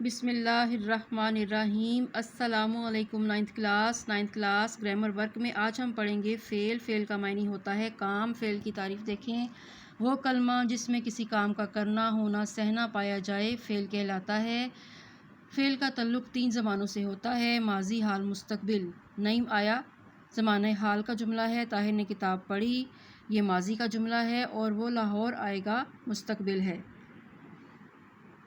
بسم اللہ الرحمن الرحیم۔ السلام علیکم۔ نائنتھ کلاس گرامر ورک میں آج ہم پڑھیں گے فعل کا معنی ہوتا ہے کام۔ فعل کی تعریف دیکھیں، وہ کلمہ جس میں کسی کام کا کرنا، ہونا، سہنا پایا جائے فعل کہلاتا ہے۔ فعل کا تعلق 3 زمانوں سے ہوتا ہے: ماضی، حال، مستقبل۔ نعیم آیا زمانہ حال کا جملہ ہے، طاہر نے کتاب پڑھی یہ ماضی کا جملہ ہے، اور وہ لاہور آئے گا مستقبل ہے۔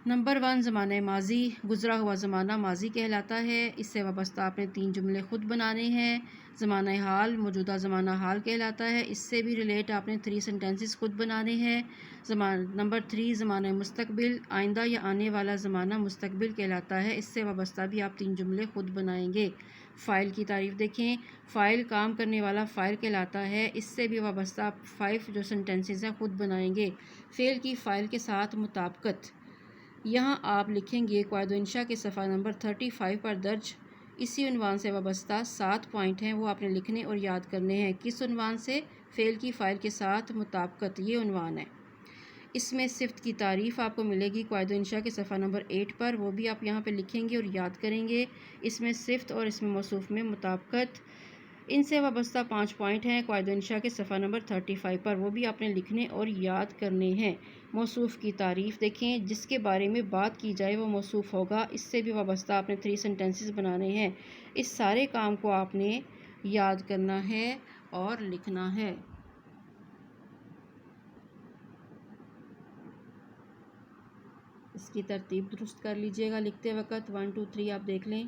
نمبر 1 زمانہ ماضی، گزرا ہوا زمانہ ماضی کہلاتا ہے۔ اس سے وابستہ آپ نے 3 جملے خود بنانے ہیں۔ زمانہ حال، موجودہ زمانہ حال کہلاتا ہے، اس سے بھی ریلیٹ آپ نے 3 سینٹنسز خود بنانے ہیں۔ نمبر 3 زمانہ مستقبل، آئندہ یا آنے والا زمانہ مستقبل کہلاتا ہے، اس سے وابستہ بھی آپ 3 جملے خود بنائیں گے۔ فاعل کی تعریف دیکھیں، فاعل کام کرنے والا فاعل کہلاتا ہے، اس سے بھی وابستہ آپ 5 جو سینٹنسز ہیں خود بنائیں گے۔ فعل کی فاعل کے ساتھ مطابقت، یہاں آپ لکھیں گے قواعد و انشاء کے صفحہ نمبر 35 پر درج اسی عنوان سے وابستہ 7 پوائنٹ ہیں، وہ آپ نے لکھنے اور یاد کرنے ہیں۔ کس عنوان سے؟ فعل کی فاعل کے ساتھ مطابقت، یہ عنوان ہے۔ اس میں صفت کی تعریف آپ کو ملے گی قواعد و انشاء کے صفحہ نمبر 8 پر، وہ بھی آپ یہاں پہ لکھیں گے اور یاد کریں گے۔ اس میں صفت اور اس میں موصوف میں مطابقت، ان سے وابستہ 5 پوائنٹ ہیں قواعد و انشاء کے صفحہ نمبر 35 پر، وہ بھی آپ نے لکھنے اور یاد کرنے ہیں۔ موصوف کی تعریف دیکھیں، جس کے بارے میں بات کی جائے وہ موصوف ہوگا، اس سے بھی وابستہ آپ نے 3 سینٹنسز بنانے ہیں۔ اس سارے کام کو آپ نے یاد کرنا ہے اور لکھنا ہے۔ اس کی ترتیب درست کر لیجئے گا لکھتے وقت، 1 2 3 آپ دیکھ لیں۔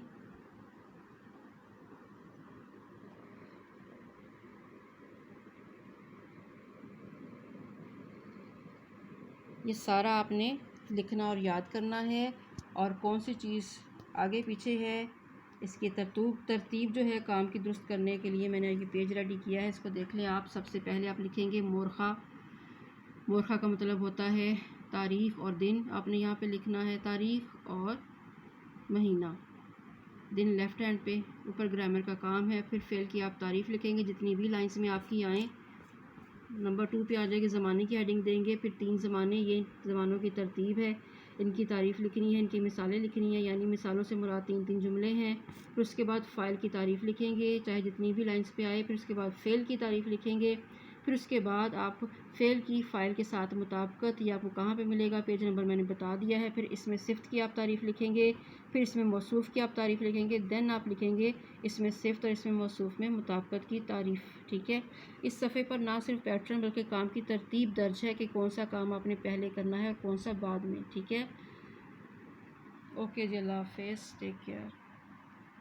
یہ سارا آپ نے لکھنا اور یاد کرنا ہے، اور کون سی چیز آگے پیچھے ہے اس کی ترتیب جو ہے کام کی درست کرنے کے لیے میں نے یہ پیج ریڈی کیا ہے، اس کو دیکھ لیں آپ۔ سب سے پہلے آپ لکھیں گے مورخہ۔ مورخہ کا مطلب ہوتا ہے تاریخ اور دن، آپ نے یہاں پہ لکھنا ہے تاریخ اور مہینہ، دن لیفٹ ہینڈ پہ، اوپر گرامر کا کام ہے۔ پھر فعل کی آپ تعریف لکھیں گے جتنی بھی لائنس میں آپ کی آئیں۔ نمبر 2 پہ آ جائے گی زمانے کی ہیڈنگ دیں گے، پھر 3 زمانے، یہ زمانوں کی ترتیب ہے، ان کی تعریف لکھنی ہے، ان کی مثالیں لکھنی ہیں، یعنی مثالوں سے مراد 3 جملے ہیں۔ پھر اس کے بعد فاعل کی تعریف لکھیں گے چاہے جتنی بھی لائنس پہ آئے، پھر اس کے بعد فعل کی تعریف لکھیں گے، پھر اس کے بعد آپ فعل کی فاعل کے ساتھ مطابقت، یہ آپ کو کہاں پہ ملے گا، پیج نمبر میں نے بتا دیا ہے۔ پھر اس میں صفت کی آپ تعریف لکھیں گے، پھر اس میں موصوف کی آپ تعریف لکھیں گے، دین آپ لکھیں گے اس میں صفت اور اس میں موصوف میں مطابقت کی تعریف، ٹھیک ہے۔ اس صفحے پر نہ صرف پیٹرن بلکہ کام کی ترتیب درج ہے کہ کون سا کام آپ نے پہلے کرنا ہے اور کون سا بعد میں، ٹھیک ہے۔ اوکے جی، اللہ حافظ، ٹیک کیئر۔